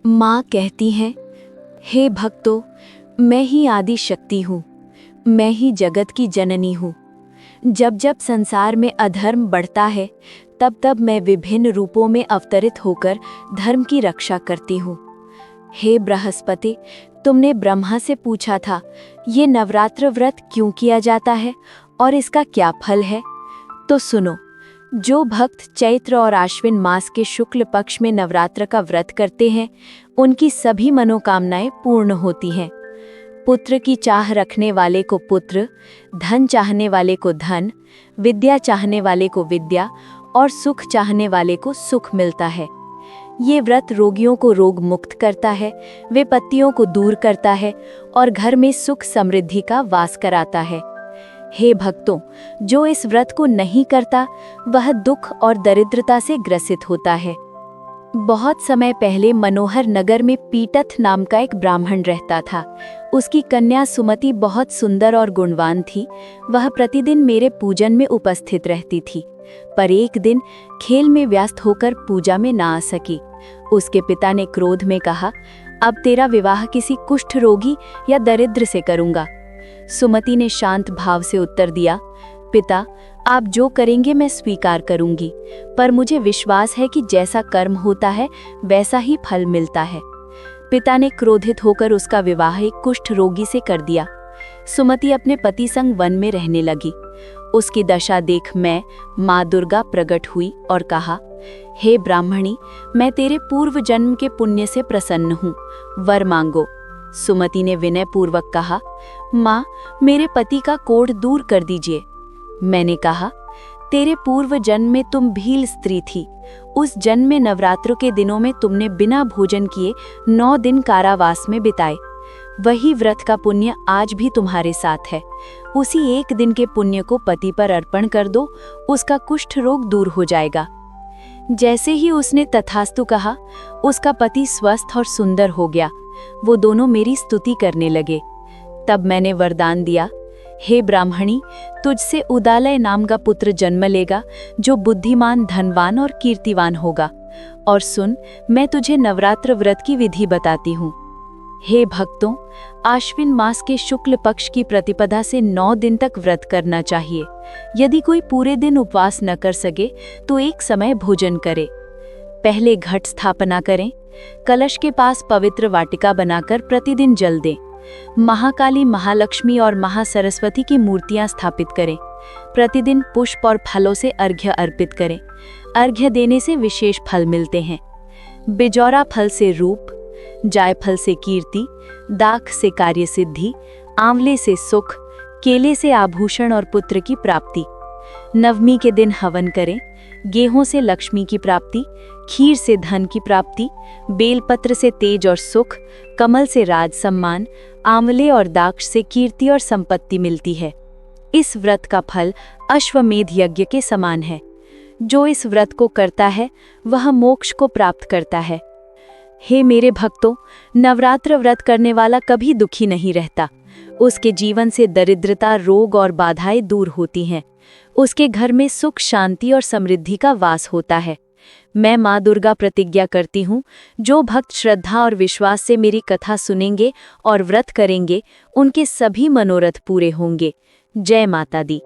माँ कहती हैं, हे भक्तों, मैं ही आदि शक्ति हूँ, मैं ही जगत की जननी हूँ। जब जब संसार में अधर्म बढ़ता है, तब तब मैं विभिन्न रूपों में अवतरित होकर धर्म की रक्षा करती हूँ। हे बृहस्पति, तुमने ब्रह्मा से पूछा था, ये नवरात्र व्रत क्यों किया जाता है और इसका क्या फल है? तो सुनो, जो भक्त चैत्र और आश्विन मास के शुक्ल पक्ष में नवरात्र का व्रत करते हैं, उनकी सभी मनोकामनाएं पूर्ण होती हैं। पुत्र की चाह रखने वाले को पुत्र, धन चाहने वाले को धन, विद्या चाहने वाले को विद्या और सुख चाहने वाले को सुख मिलता है। ये व्रत रोगियों को रोग मुक्त करता है, विपत्तियों को दूर करता है और घर में सुख समृद्धि का वास कराता है। हे भक्तों, जो इस व्रत को नहीं करता, वह दुख और दरिद्रता से ग्रसित होता है। बहुत समय पहले मनोहर नगर में पीटथ नाम का एक ब्राह्मण रहता था। उसकी कन्या सुमति बहुत सुंदर और गुणवान थी। वह प्रतिदिन मेरे पूजन में उपस्थित रहती थी, पर एक दिन खेल में व्यस्त होकर पूजा में ना आ सकी। उसके पिता ने क्रोध में कहा, अब तेरा विवाह किसी कुष्ठ रोगी या दरिद्र से करूंगा। सुमति ने शांत भाव से उत्तर दिया, पिता, आप जो करेंगे मैं स्वीकार करूंगी, पर मुझे विश्वास है कि जैसा कर्म होता है वैसा ही फल मिलता है। पिता ने क्रोधित होकर उसका विवाह एक कुष्ठ रोगी से कर दिया। सुमति अपने पति संग वन में रहने लगी। उसकी दशा देख मैं, माँ दुर्गा, प्रकट हुई और कहा, हे ब्राह्मणी, मैं तेरे पूर्व जन्म के पुण्य से प्रसन्न हूँ, वर मांगो। सुमति ने विनय पूर्वक कहा, माँ, मेरे पति का कोढ़ दूर कर दीजिए। मैंने कहा, तेरे पूर्व जन्म में तुम भील स्त्री थी। उस जन्म में नवरात्रों के दिनों में तुमने बिना भोजन किए 9 दिन कारावास में बिताए। वही व्रत का पुण्य आज भी तुम्हारे साथ है। उसी एक दिन के पुण्य को पति पर अर्पण कर दो, उसका कुष्ठ रोग दूर हो जाएगा। जैसे ही उसने तथास्तु कहा, उसका पति स्वस्थ और सुंदर हो गया। वो दोनों मेरी स्तुति करने लगे। तब मैंने वरदान दिया, हे ब्राह्मणी, तुझसे उदालय नाम का पुत्र जन्म लेगा, जो बुद्धिमान, धनवान और कीर्तिवान होगा। और सुन, मैं तुझे नवरात्र व्रत की विधि बताती हूँ। हे भक्तों, आश्विन मास के शुक्ल पक्ष की प्रतिपदा से 9 दिन तक व्रत करना चाहिए। यदि कोई पूरे दिन उपवास न कर सके तो एक समय भोजन करे। पहले घट स्थापना करें। कलश के पास पवित्र वाटिका बनाकर प्रतिदिन जल दें। महाकाली, महालक्ष्मी और महासरस्वती की मूर्तियां स्थापित करें। प्रतिदिन पुष्प और फलों से अर्घ्य अर्पित करें। अर्घ्य देने से विशेष फल मिलते हैं। बिजौरा फल से रूप, जायफल से कीर्ति, दाख से कार्य सिद्धि, आंवले से सुख, केले से आभूषण और पुत्र की प्राप्ति। नवमी के दिन हवन करें। गेहूं से लक्ष्मी की प्राप्ति, खीर से धन की प्राप्ति, बेलपत्र से तेज और सुख, कमल से राज सम्मान, आंवले और दाक्ष से कीर्ति और संपत्ति मिलती है। इस व्रत का फल अश्वमेध यज्ञ के समान है। जो इस व्रत को करता है वह मोक्ष को प्राप्त करता है। हे मेरे भक्तों, नवरात्र व्रत करने वाला कभी दुखी नहीं रहता। उसके जीवन से दरिद्रता, रोग और बाधाएं दूर होती हैं। उसके घर में सुख, शांति और समृद्धि का वास होता है। मैं माँ दुर्गा प्रतिज्ञा करती हूँ, जो भक्त श्रद्धा और विश्वास से मेरी कथा सुनेंगे और व्रत करेंगे, उनके सभी मनोरथ पूरे होंगे। जय माता दी।